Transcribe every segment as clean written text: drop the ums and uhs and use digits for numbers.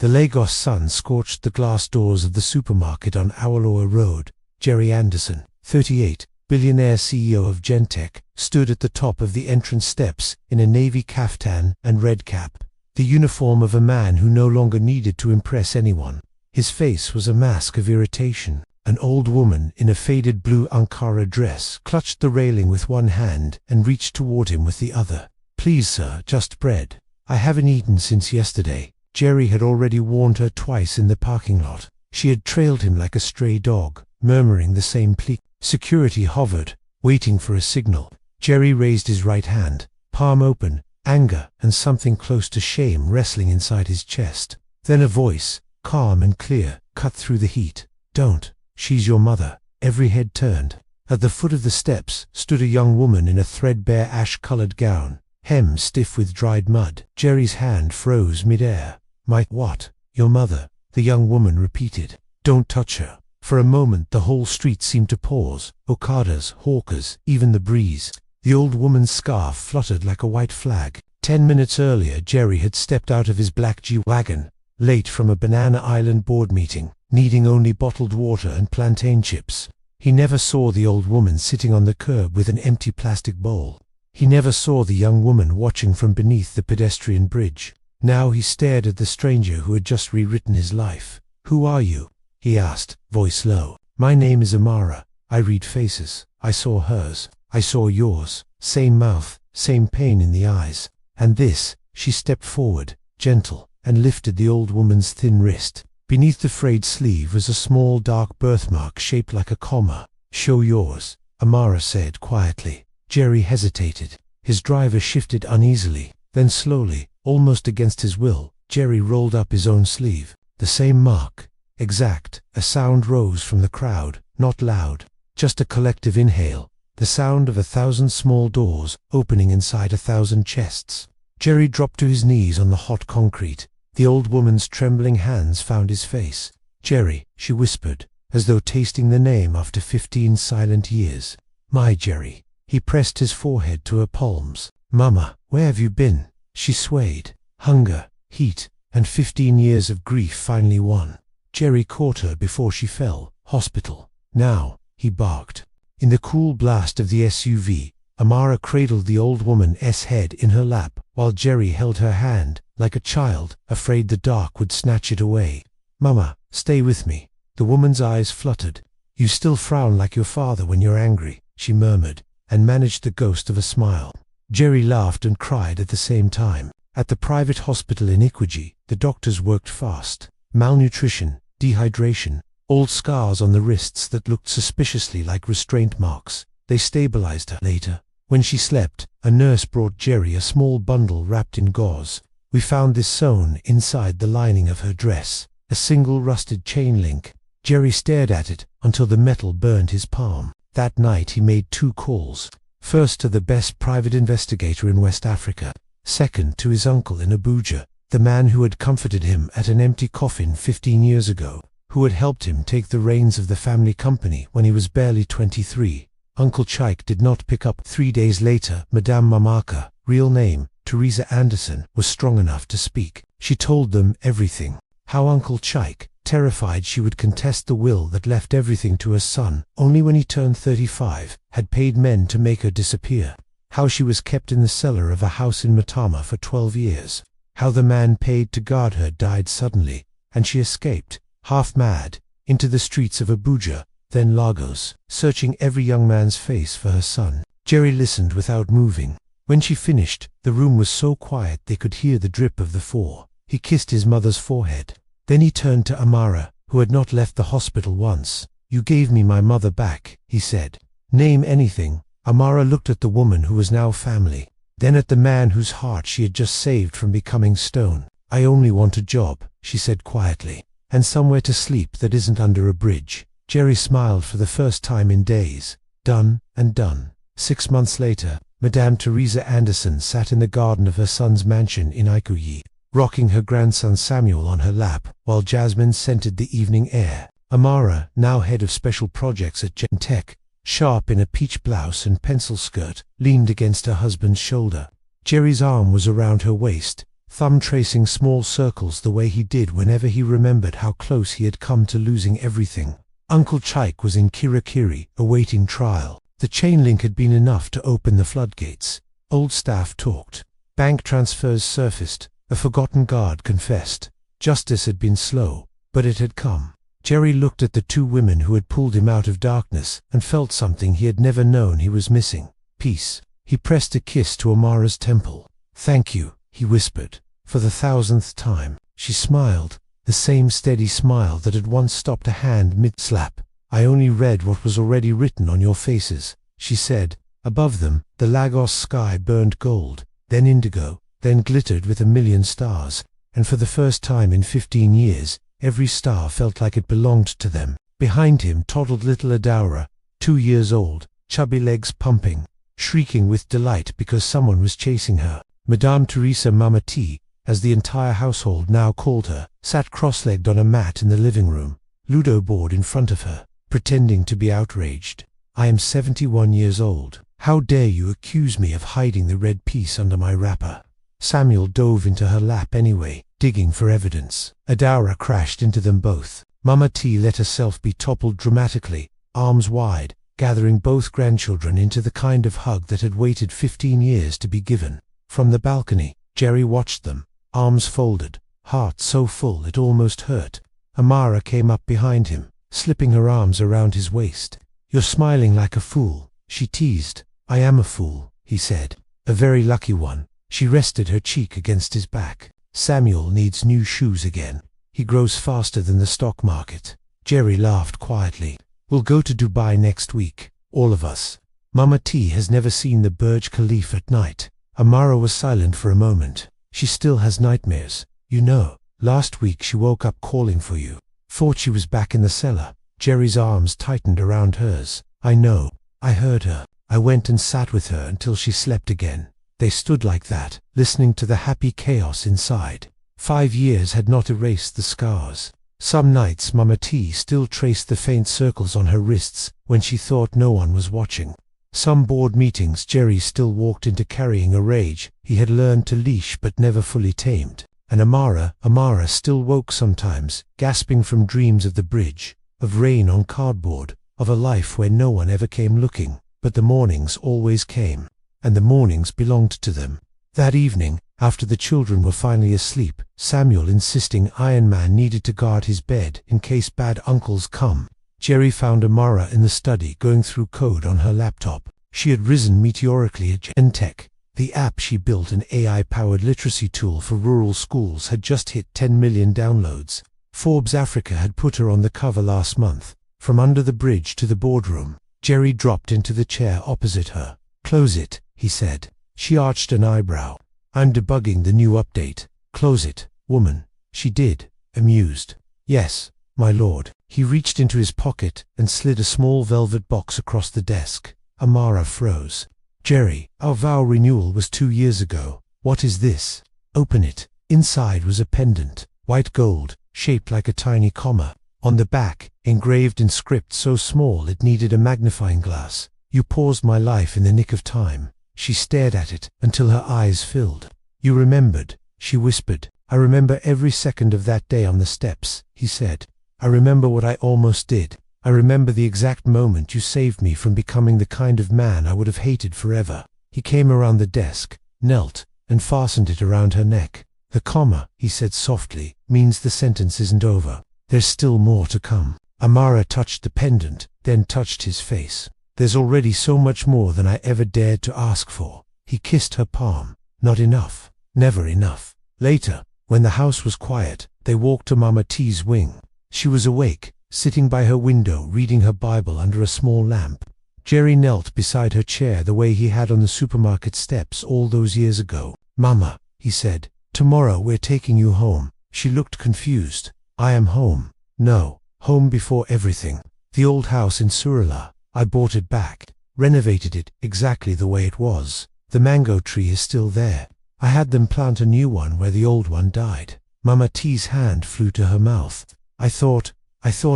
The Lagos sun scorched the glass doors of the supermarket on Awolowo Road. Jerry Anderson, 38, billionaire CEO of Gentech, stood at the top of the entrance steps in a navy kaftan and red cap, the uniform of a man who no longer needed to impress anyone. His face was a mask of irritation. An old woman in a faded blue Ankara dress clutched the railing with one hand and reached toward him with the other. "Please, sir, just bread. I haven't eaten since yesterday." Jerry had already warned her twice in the parking lot. She had trailed him like a stray dog, murmuring the same plea. Security hovered, waiting for a signal. Jerry raised his right hand, palm open, anger and something close to shame wrestling inside his chest. Then a voice, calm and clear, cut through the heat. "Don't. She's your mother." Every head turned. At the foot of the steps stood a young woman in a threadbare ash-colored gown, hem stiff with dried mud. Jerry's hand froze mid-air. What? Your mother?" the young woman repeated. "Don't touch her." For a moment the whole street seemed to pause. Okadas, hawkers, even the breeze. The old woman's scarf fluttered like a white flag. 10 minutes earlier Jerry had stepped out of his black G-Wagon, late from a Banana Island board meeting, needing only bottled water and plantain chips. He never saw the old woman sitting on the curb with an empty plastic bowl. He never saw the young woman watching from beneath the pedestrian bridge. Now he stared at the stranger who had just rewritten his life. "Who are you?" he asked, voice low. "My name is Amara. I read faces. I saw hers. I saw yours. Same mouth, same pain in the eyes. And this." She stepped forward, gentle, and lifted the old woman's thin wrist. Beneath the frayed sleeve was a small dark birthmark shaped like a comma. "Show yours," Amara said quietly. Jerry hesitated. His driver shifted uneasily. Then slowly, almost against his will, Jerry rolled up his own sleeve. The same mark. Exact. A sound rose from the crowd, not loud, just a collective inhale, the sound of 1,000 small doors opening inside 1,000 chests. Jerry dropped to his knees on the hot concrete. The old woman's trembling hands found his face. "Jerry," she whispered, as though tasting the name after 15 silent years. "My Jerry." He pressed his forehead to her palms. "Mama, where have you been?" She swayed. Hunger, heat, and 15 years of grief finally won. Jerry caught her before she fell. "Hospital. Now," he barked. In the cool blast of the SUV, Amara cradled the old woman's head in her lap, while Jerry held her hand, like a child, afraid the dark would snatch it away. "Mama, stay with me." The woman's eyes fluttered. "You still frown like your father when you're angry," she murmured, and managed the ghost of a smile. Jerry laughed and cried at the same time. At the private hospital in Ikwiji, the doctors worked fast. Malnutrition, dehydration, old scars on the wrists that looked suspiciously like restraint marks. They stabilized her. Later, when she slept, a nurse brought Jerry a small bundle wrapped in gauze. "We found this sewn inside the lining of her dress, a single rusted chain link." Jerry stared at it until the metal burned his palm. That night he made 2 calls. First to the best private investigator in West Africa. Second to his uncle in Abuja, the man who had comforted him at an empty coffin 15 years ago, who had helped him take the reins of the family company when he was barely 23. Uncle Chike did not pick up. 3 days later, Madame Amaka, real name, Teresa Anderson, was strong enough to speak. She told them everything. How Uncle Chike, terrified she would contest the will that left everything to her son only when he turned 35, had paid men to make her disappear. How she was kept in the cellar of a house in Matama for 12 years. How the man paid to guard her died suddenly, and she escaped, half mad, into the streets of Abuja, then Lagos, searching every young man's face for her son. Jerry listened without moving. When she finished, the room was so quiet they could hear the drip of the four. He kissed his mother's forehead. Then he turned to Amara, who had not left the hospital once. "You gave me my mother back," he said. "Name anything." Amara looked at the woman who was now family, then at the man whose heart she had just saved from becoming stone. "I only want a job," she said quietly, "and somewhere to sleep that isn't under a bridge." Jerry smiled for the first time in days. Done and done. 6 months later, Madame Teresa Anderson sat in the garden of her son's mansion in Ikoyi, rocking her grandson Samuel on her lap, while jasmine scented the evening air. Amara, now head of special projects at Gentech, sharp in a peach blouse and pencil skirt, leaned against her husband's shoulder. Jerry's arm was around her waist, thumb tracing small circles the way he did whenever he remembered how close he had come to losing everything. Uncle Chike was in Kirakiri, awaiting trial. The chain link had been enough to open the floodgates. Old staff talked. Bank transfers surfaced. A forgotten guard confessed. Justice had been slow, but it had come. Jerry looked at the two women who had pulled him out of darkness and felt something he had never known he was missing. Peace. He pressed a kiss to Amara's temple. "Thank you," he whispered, for the 1000th time. She smiled, the same steady smile that had once stopped a hand mid-slap. "I only read what was already written on your faces," she said. Above them, the Lagos sky burned gold, then indigo, then glittered with 1,000,000 stars, and for the first time in 15 years, every star felt like it belonged to them. Behind him toddled little Adaura, 2 years old, chubby legs pumping, shrieking with delight because someone was chasing her. Madame Teresa Mama T, as the entire household now called her, sat cross-legged on a mat in the living room, Ludo board in front of her, pretending to be outraged. "I am 71 years old. How dare you accuse me of hiding the red piece under my wrapper?" Samuel dove into her lap anyway, digging for evidence. Adaura crashed into them both. Mama T let herself be toppled dramatically, arms wide, gathering both grandchildren into the kind of hug that had waited 15 years to be given. From the balcony, Jerry watched them, arms folded, heart so full it almost hurt. Amara came up behind him, slipping her arms around his waist. "You're smiling like a fool," she teased. "I am a fool," he said. "A very lucky one." She rested her cheek against his back. "Samuel needs new shoes again. He grows faster than the stock market." Jerry laughed quietly. "We'll go to Dubai next week, all of us. Mama T has never seen the Burj Khalifa at night." Amara was silent for a moment. "She still has nightmares. You know, last week she woke up calling for you. Thought she was back in the cellar." Jerry's arms tightened around hers. "I know. I heard her. I went and sat with her until she slept again." They stood like that, listening to the happy chaos inside. 5 years had not erased the scars. Some nights Mama T still traced the faint circles on her wrists when she thought no one was watching. Some board meetings Jerry still walked into carrying a rage he had learned to leash but never fully tamed. And Amara still woke sometimes, gasping from dreams of the bridge, of rain on cardboard, of a life where no one ever came looking, but the mornings always came. And the mornings belonged to them. That evening, after the children were finally asleep, Samuel insisting Iron Man needed to guard his bed in case bad uncles come, Jerry found Amara in the study going through code on her laptop. She had risen meteorically at Gentech. The app she built, an AI-powered literacy tool for rural schools, had just hit 10 million downloads. Forbes Africa had put her on the cover last month. From under the bridge to the boardroom, Jerry dropped into the chair opposite her. "Close it," he said. She arched an eyebrow. "I'm debugging the new update." "Close it, woman." She did, amused. "Yes, my lord." He reached into his pocket and slid a small velvet box across the desk. Amara froze. "Jerry, our vow renewal was 2 years ago. What is this?" "Open it." Inside was a pendant, white gold, shaped like a tiny comma. On the back, engraved in script so small it needed a magnifying glass. "You paused my life in the nick of time." She stared at it until her eyes filled. "You remembered," she whispered. "I remember every second of that day on the steps," he said. "I remember what I almost did. I remember the exact moment you saved me from becoming the kind of man I would have hated forever." He came around the desk, knelt, and fastened it around her neck. "The comma," he said softly, "means the sentence isn't over. There's still more to come." Amara touched the pendant, then touched his face. "There's already so much more than I ever dared to ask for." He kissed her palm. "Not enough. Never enough." Later, when the house was quiet, they walked to Mama T's wing. She was awake, sitting by her window reading her Bible under a small lamp. Jerry knelt beside her chair the way he had on the supermarket steps all those years ago. "Mama," he said, "tomorrow we're taking you home." She looked confused. "I am home." "No, home before everything. The old house in Surala. I bought it back, renovated it exactly the way it was. The mango tree is still there. I had them plant a new one where the old one died." Mama T's hand flew to her mouth. I thought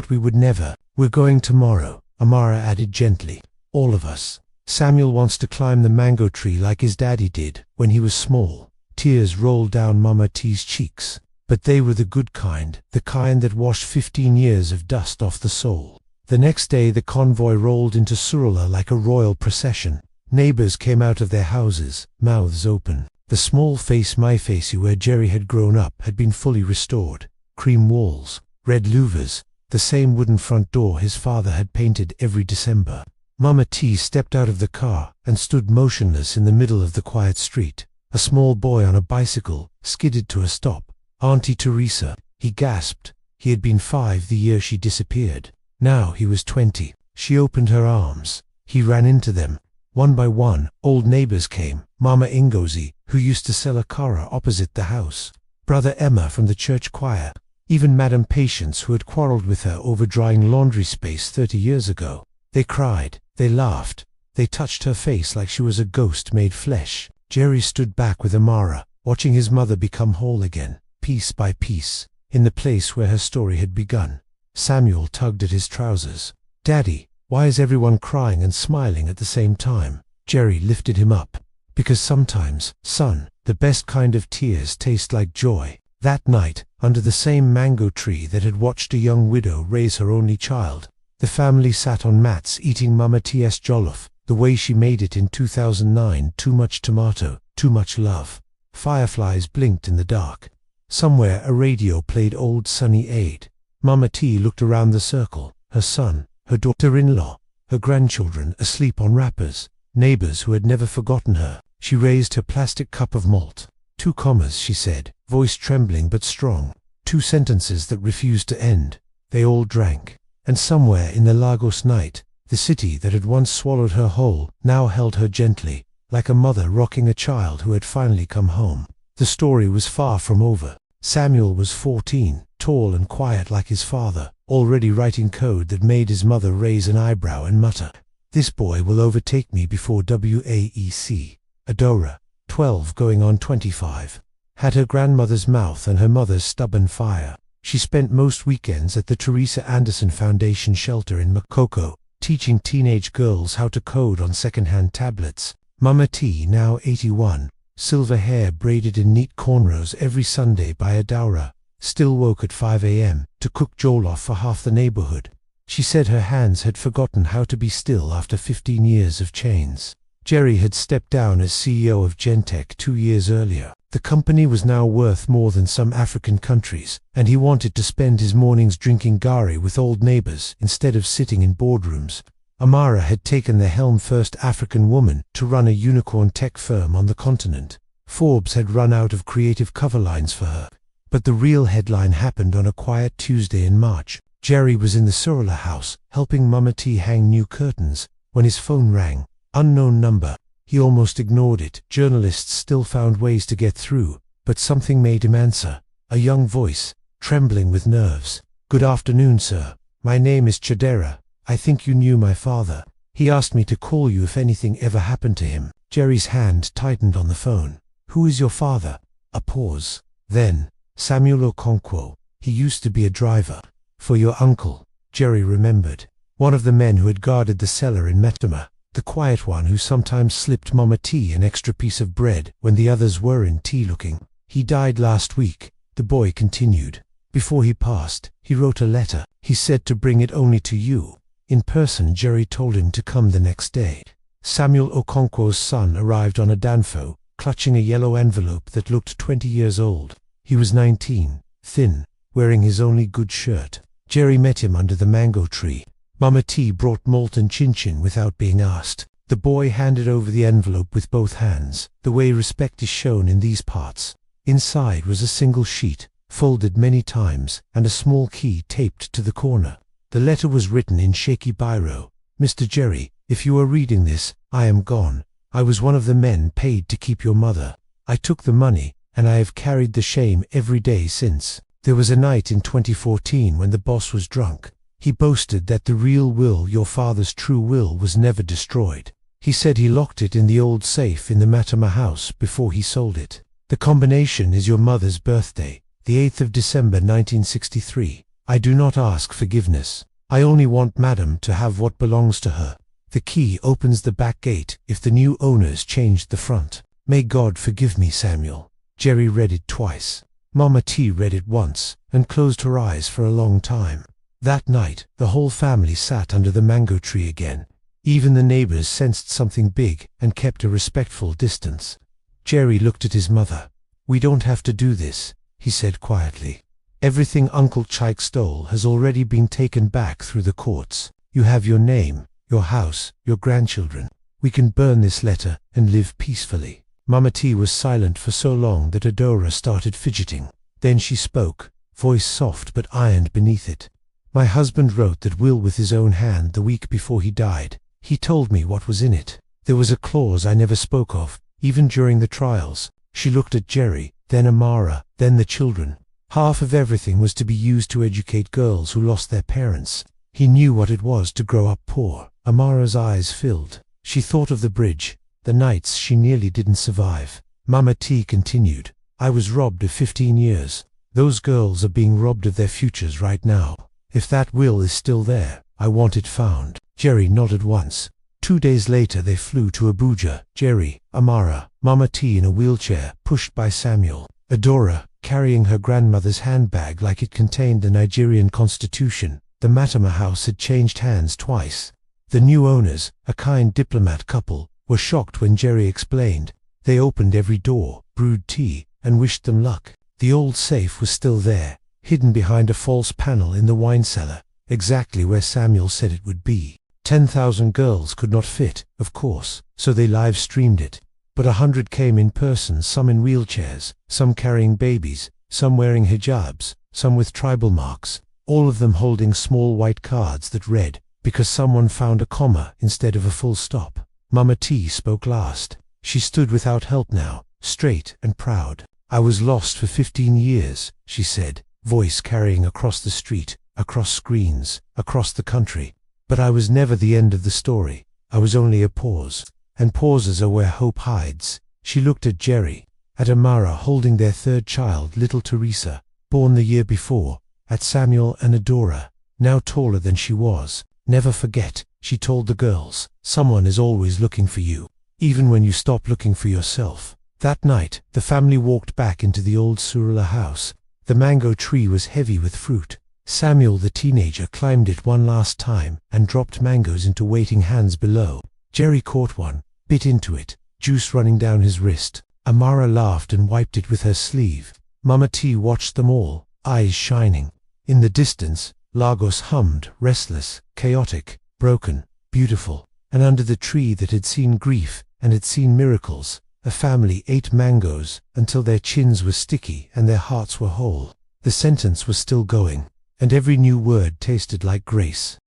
we would never." "We're going tomorrow," Amara added gently. "All of us. Samuel wants to climb the mango tree like his daddy did when he was small. Tears rolled down Mama T's cheeks, but they were the good kind, the kind that washed 15 years of dust off the soul. The next day the convoy rolled into Surulere like a royal procession. Neighbors came out of their houses, mouths open. The small face Myfacy where Jerry had grown up had been fully restored. Cream walls, red louvers, the same wooden front door his father had painted every December. Mama T stepped out of the car and stood motionless in the middle of the quiet street. A small boy on a bicycle skidded to a stop. Auntie Teresa, he gasped. He had been 5 the year she disappeared. Now he was 20. She opened her arms. He ran into them. One by one, old neighbors came. Mama Ngozi, who used to sell akara opposite the house. Brother Emma from the church choir. Even Madam Patience, who had quarreled with her over drying laundry space 30 years ago. They cried. They laughed. They touched her face like she was a ghost made flesh. Jerry stood back with Amara, watching his mother become whole again, piece by piece, in the place where her story had begun. Samuel tugged at his trousers. "Daddy, why is everyone crying and smiling at the same time?" Jerry lifted him up. "Because sometimes, son, the best kind of tears taste like joy." That night, under the same mango tree that had watched a young widow raise her only child, the family sat on mats eating Mama T's jollof, the way she made it in 2009. Too much tomato, too much love. Fireflies blinked in the dark. Somewhere a radio played old Sunny Aid. Mama T looked around the circle, her son, her daughter-in-law, her grandchildren asleep on wrappers, neighbors who had never forgotten her. She raised her plastic cup of malt. 2 commas, she said, voice trembling but strong. 2 sentences that refused to end. They all drank. And somewhere in the Lagos night, the city that had once swallowed her whole now held her gently, like a mother rocking a child who had finally come home. The story was far from over. Samuel was 14, tall and quiet like his father, already writing code that made his mother raise an eyebrow and mutter, "This boy will overtake me before WAEC. Adora, 12 going on 25, had her grandmother's mouth and her mother's stubborn fire. She spent most weekends at the Teresa Anderson Foundation shelter in Makoko, teaching teenage girls how to code on second-hand tablets. Mama T, now 81, silver hair braided in neat cornrows every Sunday by Adaura, still woke at 5 a.m. to cook jollof for half the neighborhood. She said her hands had forgotten how to be still after 15 years of chains. Jerry had stepped down as CEO of Gentech 2 years earlier. The company was now worth more than some African countries, and he wanted to spend his mornings drinking gari with old neighbors instead of sitting in boardrooms. Amara had taken the helm, first African woman to run a unicorn tech firm on the continent. Forbes had run out of creative cover lines for her. But the real headline happened on a quiet Tuesday in March. Jerry was in the Surulere house, helping Mama T hang new curtains, when his phone rang. Unknown number. He almost ignored it. Journalists still found ways to get through, but something made him answer. A young voice, trembling with nerves. "Good afternoon, sir. My name is Chidera. I think you knew my father. He asked me to call you if anything ever happened to him." Jerry's hand tightened on the phone. "Who is your father?" A pause. Then, "Samuel Okonkwo. He used to be a driver." "For your uncle," Jerry remembered. One of the men who had guarded the cellar in Metama. The quiet one who sometimes slipped Mama T an extra piece of bread when the others were in tea looking. "He died last week," the boy continued. "Before he passed, he wrote a letter. He said to bring it only to you." In person, Jerry told him to come the next day. Samuel Okonkwo's son arrived on a danfo, clutching a yellow envelope that looked 20 years old. He was 19, thin, wearing his only good shirt. Jerry met him under the mango tree. Mama T brought molten chin-chin without being asked. The boy handed over the envelope with both hands, the way respect is shown in these parts. Inside was a single sheet, folded many times, and a small key taped to the corner. The letter was written in shaky biro. "Mr. Jerry, if you are reading this, I am gone. I was one of the men paid to keep your mother. I took the money, and I have carried the shame every day since. There was a night in 2014 when the boss was drunk. He boasted that the real will, your father's true will, was never destroyed. He said he locked it in the old safe in the Matama house before he sold it. The combination is your mother's birthday, the 8th of December 1963. I do not ask forgiveness. I only want Madam to have what belongs to her. The key opens the back gate if the new owners changed the front. May God forgive me, Samuel." Jerry read it twice. Mama T read it once, and closed her eyes for a long time. That night, the whole family sat under the mango tree again. Even the neighbors sensed something big and kept a respectful distance. Jerry looked at his mother. "We don't have to do this," he said quietly. "Everything Uncle Chike stole has already been taken back through the courts. You have your name, your house, your grandchildren. We can burn this letter and live peacefully." Mama T was silent for so long that Adora started fidgeting. Then she spoke, voice soft but ironed beneath it. "My husband wrote that will with his own hand the week before he died. He told me what was in it. There was a clause I never spoke of, even during the trials." She looked at Jerry, then Amara, then the children. Half of everything was to be used to educate girls who lost their parents. He knew what it was to grow up poor. Amara's eyes filled. She thought of the bridge, the nights she nearly didn't survive. Mama T continued, "I was robbed of 15 years. Those girls are being robbed of their futures right now. If that will is still there, I want it found." Jerry nodded once. 2 days later they flew to Abuja. Jerry, Amara, Mama T in a wheelchair, pushed by Samuel. Adora, carrying her grandmother's handbag like it contained the Nigerian constitution. The Matama house had changed hands twice. The new owners, a kind diplomat couple, were shocked when Jerry explained. They opened every door, brewed tea, and wished them luck. The old safe was still there, hidden behind a false panel in the wine cellar, exactly where Samuel said it would be. 10,000 girls could not fit, of course, so they live-streamed it. But 100 came in person, some in wheelchairs, some carrying babies, some wearing hijabs, some with tribal marks, all of them holding small white cards that read, "Because someone found a comma instead of a full stop." Mama T spoke last. She stood without help now, straight and proud. "I was lost for 15 years, she said, voice carrying across the street, across screens, across the country. But I was never the end of the story. I was only a pause. And pauses are where hope hides." She looked at Jerry, at Amara holding their third child, little Teresa, born the year before, at Samuel and Adora, now taller than she was. "Never forget," she told the girls, "someone is always looking for you, even when you stop looking for yourself." That night, the family walked back into the old Surula house. The mango tree was heavy with fruit. Samuel the teenager climbed it one last time and dropped mangoes into waiting hands below. Jerry caught one, bit into it, juice running down his wrist. Amara laughed and wiped it with her sleeve. Mama T watched them all, eyes shining. In the distance, Lagos hummed, restless, chaotic, broken, beautiful. And under the tree that had seen grief and had seen miracles, a family ate mangoes until their chins were sticky and their hearts were whole. The sentence was still going, and every new word tasted like grace.